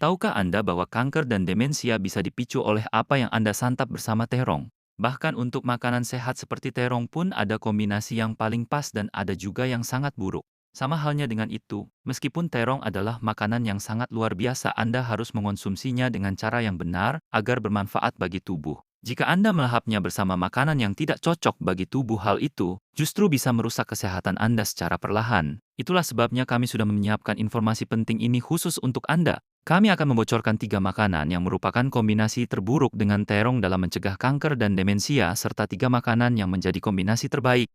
Tahukah Anda bahwa kanker dan demensia bisa dipicu oleh apa yang Anda santap bersama terong? Bahkan untuk makanan sehat seperti terong pun ada kombinasi yang paling pas dan ada juga yang sangat buruk. Sama halnya dengan itu, meskipun terong adalah makanan yang sangat luar biasa, Anda harus mengonsumsinya dengan cara yang benar agar bermanfaat bagi tubuh. Jika Anda melahapnya bersama makanan yang tidak cocok bagi tubuh, hal itu justru bisa merusak kesehatan Anda secara perlahan. Itulah sebabnya kami sudah menyiapkan informasi penting ini khusus untuk Anda. Kami akan membocorkan 3 makanan yang merupakan kombinasi terburuk dengan terong dalam mencegah kanker dan demensia, serta 3 makanan yang menjadi kombinasi terbaik.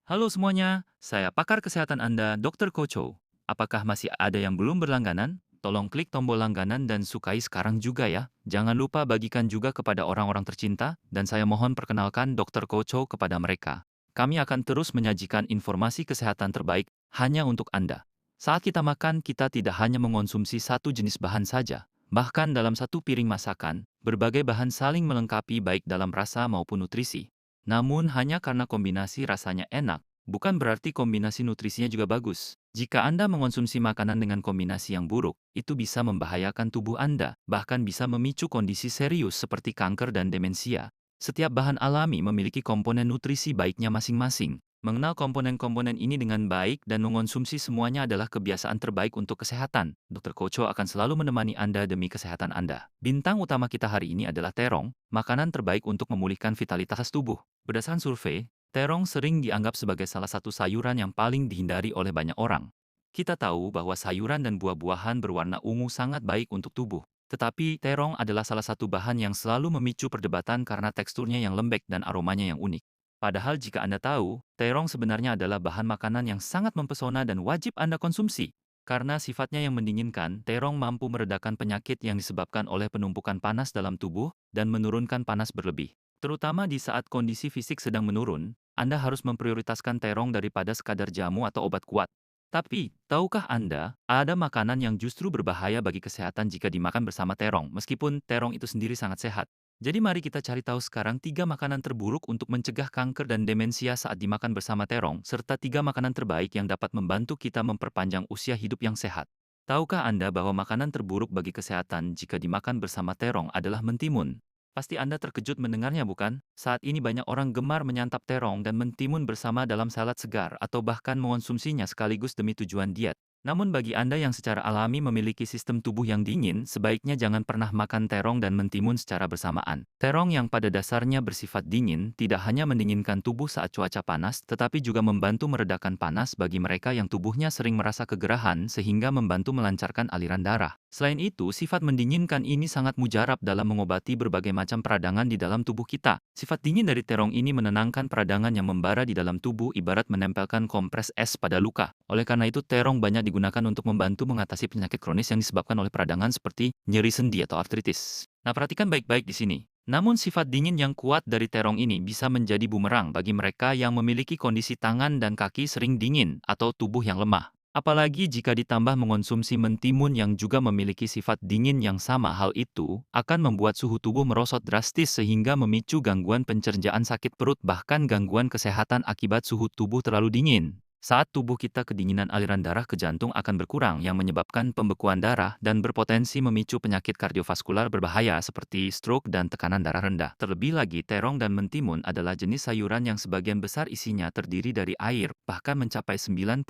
Halo semuanya, saya pakar kesehatan Anda, Dr. Kocho. Apakah masih ada yang belum berlangganan? Tolong klik tombol langganan dan sukai sekarang juga ya. Jangan lupa bagikan juga kepada orang-orang tercinta, dan saya mohon perkenalkan Dr. Kocho kepada mereka. Kami akan terus menyajikan informasi kesehatan terbaik hanya untuk Anda. Saat kita makan, kita tidak hanya mengonsumsi satu jenis bahan saja. Bahkan dalam satu piring masakan, berbagai bahan saling melengkapi baik dalam rasa maupun nutrisi. Namun hanya karena kombinasi rasanya enak, bukan berarti kombinasi nutrisinya juga bagus. Jika Anda mengonsumsi makanan dengan kombinasi yang buruk, itu bisa membahayakan tubuh Anda, bahkan bisa memicu kondisi serius seperti kanker dan demensia. Setiap bahan alami memiliki komponen nutrisi baiknya masing-masing. Mengenal komponen-komponen ini dengan baik dan mengonsumsi semuanya adalah kebiasaan terbaik untuk kesehatan. Dr. Kocho akan selalu menemani Anda demi kesehatan Anda. Bintang utama kita hari ini adalah terong, makanan terbaik untuk memulihkan vitalitas tubuh. Berdasarkan survei, terong sering dianggap sebagai salah satu sayuran yang paling dihindari oleh banyak orang. Kita tahu bahwa sayuran dan buah-buahan berwarna ungu sangat baik untuk tubuh. Tetapi terong adalah salah satu bahan yang selalu memicu perdebatan karena teksturnya yang lembek dan aromanya yang unik. Padahal jika Anda tahu, terong sebenarnya adalah bahan makanan yang sangat mempesona dan wajib Anda konsumsi. Karena sifatnya yang mendinginkan, terong mampu meredakan penyakit yang disebabkan oleh penumpukan panas dalam tubuh dan menurunkan panas berlebih. Terutama di saat kondisi fisik sedang menurun, Anda harus memprioritaskan terong daripada sekadar jamu atau obat kuat. Tapi, tahukah Anda, ada makanan yang justru berbahaya bagi kesehatan jika dimakan bersama terong, meskipun terong itu sendiri sangat sehat? Jadi mari kita cari tahu sekarang 3 makanan terburuk untuk mencegah kanker dan demensia saat dimakan bersama terong, serta 3 makanan terbaik yang dapat membantu kita memperpanjang usia hidup yang sehat. Tahukah Anda bahwa makanan terburuk bagi kesehatan jika dimakan bersama terong adalah mentimun? Pasti Anda terkejut mendengarnya, bukan? Saat ini banyak orang gemar menyantap terong dan mentimun bersama dalam salad segar atau bahkan mengonsumsinya sekaligus demi tujuan diet. Namun bagi Anda yang secara alami memiliki sistem tubuh yang dingin, sebaiknya jangan pernah makan terong dan mentimun secara bersamaan. Terong yang pada dasarnya bersifat dingin tidak hanya mendinginkan tubuh saat cuaca panas, tetapi juga membantu meredakan panas bagi mereka yang tubuhnya sering merasa kegerahan sehingga membantu melancarkan aliran darah. Selain itu, sifat mendinginkan ini sangat mujarab dalam mengobati berbagai macam peradangan di dalam tubuh kita. Sifat dingin dari terong ini menenangkan peradangan yang membara di dalam tubuh ibarat menempelkan kompres es pada luka. Oleh karena itu, terong banyak digunakan untuk membantu mengatasi penyakit kronis yang disebabkan oleh peradangan seperti nyeri sendi atau artritis. Nah, perhatikan baik-baik di sini. Namun sifat dingin yang kuat dari terong ini bisa menjadi bumerang bagi mereka yang memiliki kondisi tangan dan kaki sering dingin atau tubuh yang lemah. Apalagi jika ditambah mengonsumsi mentimun yang juga memiliki sifat dingin yang sama, hal itu akan membuat suhu tubuh merosot drastis sehingga memicu gangguan pencernaan, sakit perut, bahkan gangguan kesehatan akibat suhu tubuh terlalu dingin. Saat tubuh kita kedinginan, aliran darah ke jantung akan berkurang yang menyebabkan pembekuan darah dan berpotensi memicu penyakit kardiovaskular berbahaya seperti stroke dan tekanan darah rendah. Terlebih lagi, terong dan mentimun adalah jenis sayuran yang sebagian besar isinya terdiri dari air, bahkan mencapai 95%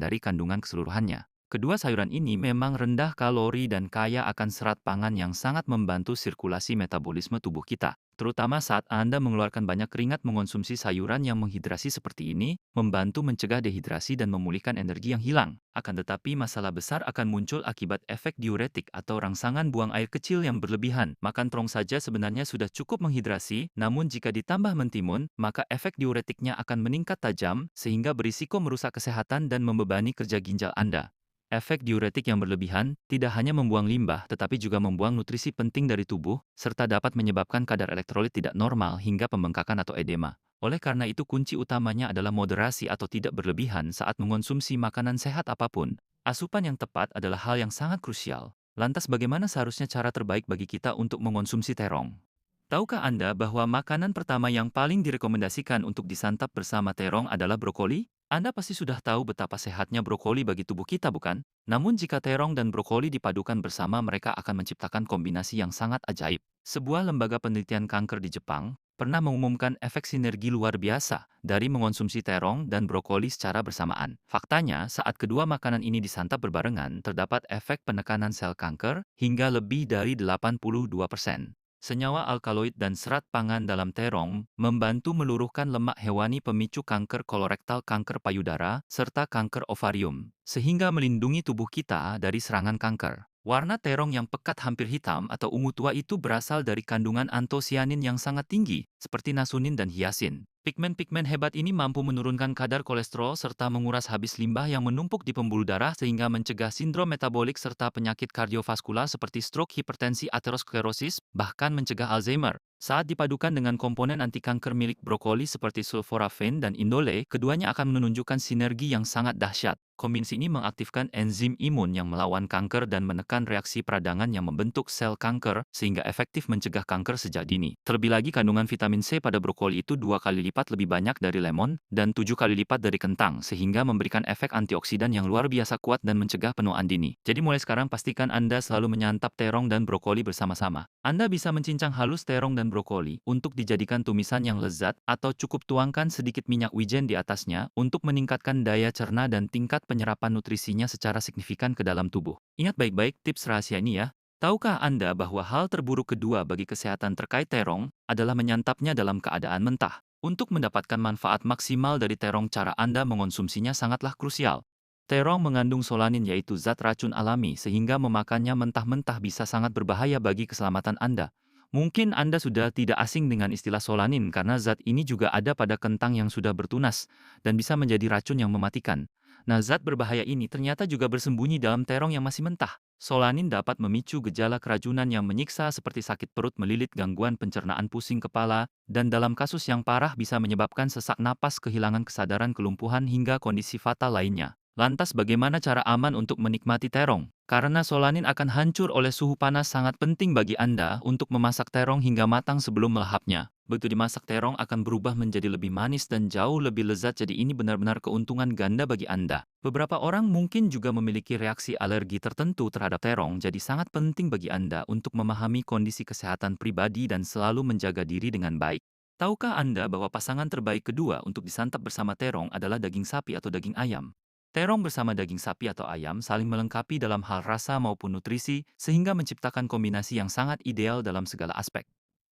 dari kandungan keseluruhannya. Kedua sayuran ini memang rendah kalori dan kaya akan serat pangan yang sangat membantu sirkulasi metabolisme tubuh kita. Terutama saat Anda mengeluarkan banyak keringat, mengonsumsi sayuran yang menghidrasi seperti ini, membantu mencegah dehidrasi dan memulihkan energi yang hilang. Akan tetapi masalah besar akan muncul akibat efek diuretik atau rangsangan buang air kecil yang berlebihan. Makan terong saja sebenarnya sudah cukup menghidrasi, namun jika ditambah mentimun, maka efek diuretiknya akan meningkat tajam, sehingga berisiko merusak kesehatan dan membebani kerja ginjal Anda. Efek diuretik yang berlebihan tidak hanya membuang limbah, tetapi juga membuang nutrisi penting dari tubuh, serta dapat menyebabkan kadar elektrolit tidak normal hingga pembengkakan atau edema. Oleh karena itu, kunci utamanya adalah moderasi atau tidak berlebihan saat mengonsumsi makanan sehat apapun. Asupan yang tepat adalah hal yang sangat krusial. Lantas bagaimana seharusnya cara terbaik bagi kita untuk mengonsumsi terong? Tahukah Anda bahwa makanan pertama yang paling direkomendasikan untuk disantap bersama terong adalah brokoli? Anda pasti sudah tahu betapa sehatnya brokoli bagi tubuh kita, bukan? Namun jika terong dan brokoli dipadukan bersama, mereka akan menciptakan kombinasi yang sangat ajaib. Sebuah lembaga penelitian kanker di Jepang pernah mengumumkan efek sinergi luar biasa dari mengonsumsi terong dan brokoli secara bersamaan. Faktanya, saat kedua makanan ini disantap berbarengan, terdapat efek penekanan sel kanker hingga lebih dari 82%. Senyawa alkaloid dan serat pangan dalam terong membantu meluruhkan lemak hewani pemicu kanker kolorektal, kanker payudara, serta kanker ovarium, sehingga melindungi tubuh kita dari serangan kanker. Warna terong yang pekat hampir hitam atau ungu tua itu berasal dari kandungan antosianin yang sangat tinggi, seperti nasunin dan hiasin. Pigmen-pigmen hebat ini mampu menurunkan kadar kolesterol serta menguras habis limbah yang menumpuk di pembuluh darah sehingga mencegah sindrom metabolik serta penyakit kardiovaskular seperti stroke, hipertensi, aterosklerosis, bahkan mencegah Alzheimer. Saat dipadukan dengan komponen anti kanker milik brokoli seperti sulforaphane dan indole, keduanya akan menunjukkan sinergi yang sangat dahsyat. Kombinasi ini mengaktifkan enzim imun yang melawan kanker dan menekan reaksi peradangan yang membentuk sel kanker sehingga efektif mencegah kanker sejak dini. Terlebih lagi kandungan vitamin C pada brokoli itu 2 kali lipat lebih banyak dari lemon dan 7 kali lipat dari kentang sehingga memberikan efek antioksidan yang luar biasa kuat dan mencegah penuaan dini. Jadi mulai sekarang pastikan Anda selalu menyantap terong dan brokoli bersama-sama. Anda bisa mencincang halus terong dan brokoli untuk dijadikan tumisan yang lezat atau cukup tuangkan sedikit minyak wijen di atasnya untuk meningkatkan daya cerna dan tingkat penyerapan nutrisinya secara signifikan ke dalam tubuh. Ingat baik-baik tips rahasia ini ya. Tahukah Anda bahwa hal terburuk kedua bagi kesehatan terkait terong adalah menyantapnya dalam keadaan mentah? Untuk mendapatkan manfaat maksimal dari terong, cara Anda mengonsumsinya sangatlah krusial. Terong mengandung solanin, yaitu zat racun alami, sehingga memakannya mentah-mentah bisa sangat berbahaya bagi keselamatan Anda. Mungkin Anda sudah tidak asing dengan istilah solanin karena zat ini juga ada pada kentang yang sudah bertunas dan bisa menjadi racun yang mematikan. Nah, zat berbahaya ini ternyata juga bersembunyi dalam terong yang masih mentah. Solanin dapat memicu gejala keracunan yang menyiksa seperti sakit perut, melilit, gangguan pencernaan, pusing kepala, dan dalam kasus yang parah bisa menyebabkan sesak napas, kehilangan kesadaran, kelumpuhan, hingga kondisi fatal lainnya. Lantas bagaimana cara aman untuk menikmati terong? Karena solanin akan hancur oleh suhu panas, sangat penting bagi Anda untuk memasak terong hingga matang sebelum melahapnya. Begitu dimasak, terong akan berubah menjadi lebih manis dan jauh lebih lezat, jadi ini benar-benar keuntungan ganda bagi Anda. Beberapa orang mungkin juga memiliki reaksi alergi tertentu terhadap terong, jadi sangat penting bagi Anda untuk memahami kondisi kesehatan pribadi dan selalu menjaga diri dengan baik. Tahukah Anda bahwa pasangan terbaik kedua untuk disantap bersama terong adalah daging sapi atau daging ayam? Terong bersama daging sapi atau ayam saling melengkapi dalam hal rasa maupun nutrisi, sehingga menciptakan kombinasi yang sangat ideal dalam segala aspek.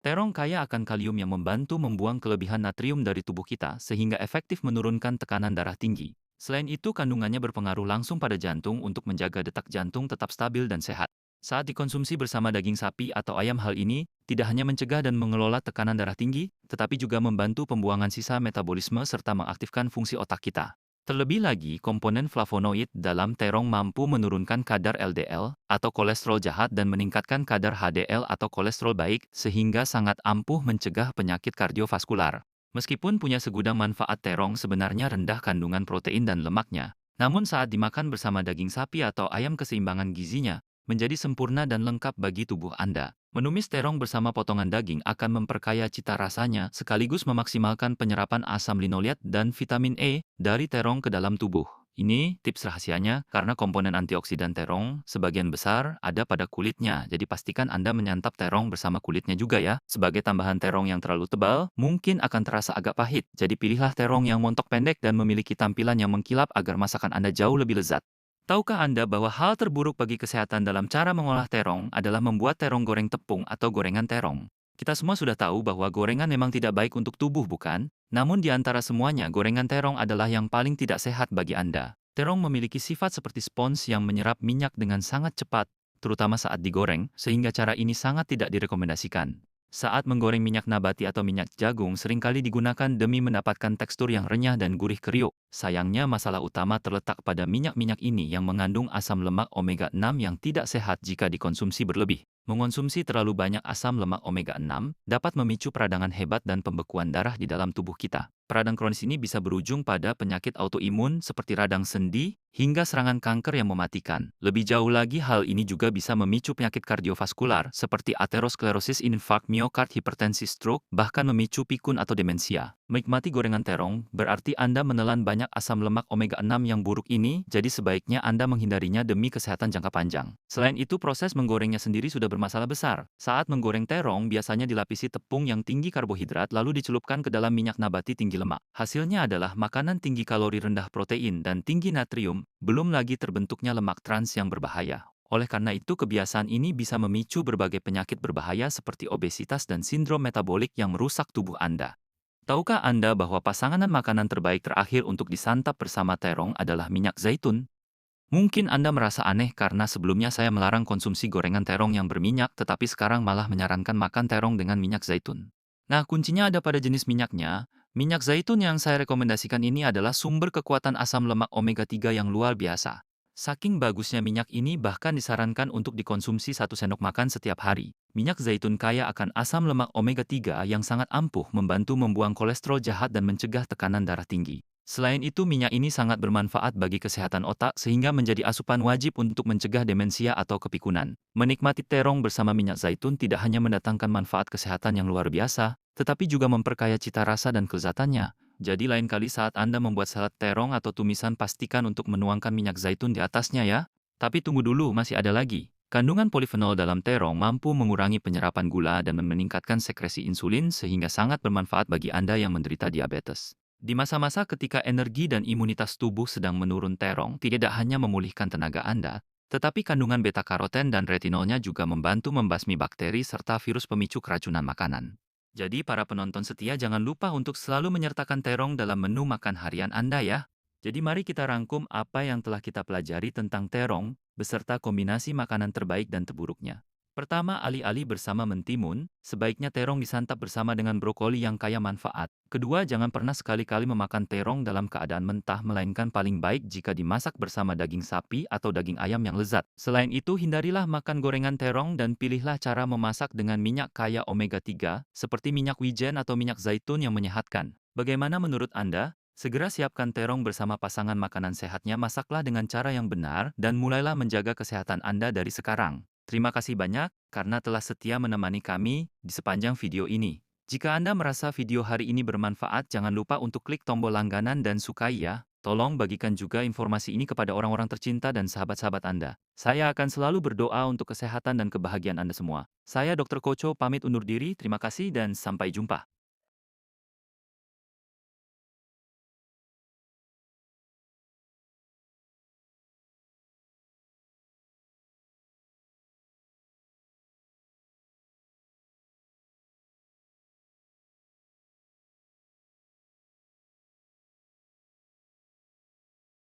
Terong kaya akan kalium yang membantu membuang kelebihan natrium dari tubuh kita, sehingga efektif menurunkan tekanan darah tinggi. Selain itu, kandungannya berpengaruh langsung pada jantung untuk menjaga detak jantung tetap stabil dan sehat. Saat dikonsumsi bersama daging sapi atau ayam, hal ini tidak hanya mencegah dan mengelola tekanan darah tinggi, tetapi juga membantu pembuangan sisa metabolisme serta mengaktifkan fungsi otak kita. Terlebih lagi, komponen flavonoid dalam terong mampu menurunkan kadar LDL atau kolesterol jahat dan meningkatkan kadar HDL atau kolesterol baik, sehingga sangat ampuh mencegah penyakit kardiovaskular. Meskipun punya segudang manfaat, terong sebenarnya rendah kandungan protein dan lemaknya. Namun saat dimakan bersama daging sapi atau ayam, keseimbangan gizinya menjadi sempurna dan lengkap bagi tubuh Anda. Menumis terong bersama potongan daging akan memperkaya cita rasanya sekaligus memaksimalkan penyerapan asam linoleat dan vitamin E dari terong ke dalam tubuh. Ini tips rahasianya karena komponen antioksidan terong sebagian besar ada pada kulitnya. Jadi pastikan Anda menyantap terong bersama kulitnya juga ya. Sebagai tambahan, terong yang terlalu tebal mungkin akan terasa agak pahit. Jadi pilihlah terong yang montok pendek dan memiliki tampilan yang mengkilap agar masakan Anda jauh lebih lezat. Tahukah Anda bahwa hal terburuk bagi kesehatan dalam cara mengolah terong adalah membuat terong goreng tepung atau gorengan terong? Kita semua sudah tahu bahwa gorengan memang tidak baik untuk tubuh, bukan? Namun di antara semuanya, gorengan terong adalah yang paling tidak sehat bagi Anda. Terong memiliki sifat seperti spons yang menyerap minyak dengan sangat cepat, terutama saat digoreng, sehingga cara ini sangat tidak direkomendasikan. Saat menggoreng, minyak nabati atau minyak jagung seringkali digunakan demi mendapatkan tekstur yang renyah dan gurih kriuk. Sayangnya, masalah utama terletak pada minyak-minyak ini yang mengandung asam lemak omega 6 yang tidak sehat jika dikonsumsi berlebih. Mengonsumsi terlalu banyak asam lemak omega 6 dapat memicu peradangan hebat dan pembekuan darah di dalam tubuh kita. Peradan kronis ini bisa berujung pada penyakit autoimun seperti radang sendi hingga serangan kanker yang mematikan. Lebih jauh lagi, hal ini juga bisa memicu penyakit kardiovaskular seperti aterosklerosis, infark miokard, hipertensi, stroke, bahkan memicu pikun atau demensia. Menikmati gorengan terong berarti Anda menelan banyak asam lemak omega 6 yang buruk ini, jadi sebaiknya Anda menghindarinya demi kesehatan jangka panjang. Selain itu, proses menggorengnya sendiri sudah bermasalah besar. Saat menggoreng terong, biasanya dilapisi tepung yang tinggi karbohidrat lalu dicelupkan ke dalam minyak nabati tinggi lemak. Hasilnya adalah makanan tinggi kalori, rendah protein, dan tinggi natrium, belum lagi terbentuknya lemak trans yang berbahaya. Oleh karena itu, kebiasaan ini bisa memicu berbagai penyakit berbahaya seperti obesitas dan sindrom metabolik yang merusak tubuh Anda. Tahukah Anda bahwa pasangan makanan terbaik terakhir untuk disantap bersama terong adalah minyak zaitun? Mungkin Anda merasa aneh karena sebelumnya saya melarang konsumsi gorengan terong yang berminyak, tetapi sekarang malah menyarankan makan terong dengan minyak zaitun. Nah, kuncinya ada pada jenis minyaknya. Minyak zaitun yang saya rekomendasikan ini adalah sumber kekuatan asam lemak omega 3 yang luar biasa. Saking bagusnya minyak ini, bahkan disarankan untuk dikonsumsi 1 sendok makan setiap hari. Minyak zaitun kaya akan asam lemak omega 3 yang sangat ampuh membantu membuang kolesterol jahat dan mencegah tekanan darah tinggi. Selain itu, minyak ini sangat bermanfaat bagi kesehatan otak sehingga menjadi asupan wajib untuk mencegah demensia atau kepikunan. Menikmati terong bersama minyak zaitun tidak hanya mendatangkan manfaat kesehatan yang luar biasa, tetapi juga memperkaya cita rasa dan kelezatannya. Jadi lain kali saat Anda membuat salad terong atau tumisan, pastikan untuk menuangkan minyak zaitun di atasnya ya. Tapi tunggu dulu, masih ada lagi. Kandungan polifenol dalam terong mampu mengurangi penyerapan gula dan meningkatkan sekresi insulin sehingga sangat bermanfaat bagi Anda yang menderita diabetes. Di masa-masa ketika energi dan imunitas tubuh sedang menurun, terong tidak hanya memulihkan tenaga Anda, tetapi kandungan beta-karoten dan retinolnya juga membantu membasmi bakteri serta virus pemicu keracunan makanan. Jadi para penonton setia, jangan lupa untuk selalu menyertakan terong dalam menu makan harian Anda ya. Jadi mari kita rangkum apa yang telah kita pelajari tentang terong, beserta kombinasi makanan terbaik dan terburuknya. Pertama, alih-alih bersama mentimun, sebaiknya terong disantap bersama dengan brokoli yang kaya manfaat. Kedua, jangan pernah sekali-kali memakan terong dalam keadaan mentah, melainkan paling baik jika dimasak bersama daging sapi atau daging ayam yang lezat. Selain itu, hindarilah makan gorengan terong dan pilihlah cara memasak dengan minyak kaya omega 3, seperti minyak wijen atau minyak zaitun yang menyehatkan. Bagaimana menurut Anda? Segera siapkan terong bersama pasangan makanan sehatnya, masaklah dengan cara yang benar, dan mulailah menjaga kesehatan Anda dari sekarang. Terima kasih banyak karena telah setia menemani kami di sepanjang video ini. Jika Anda merasa video hari ini bermanfaat, jangan lupa untuk klik tombol langganan dan sukai ya. Tolong bagikan juga informasi ini kepada orang-orang tercinta dan sahabat-sahabat Anda. Saya akan selalu berdoa untuk kesehatan dan kebahagiaan Anda semua. Saya Dr. Koco pamit undur diri, terima kasih dan sampai jumpa.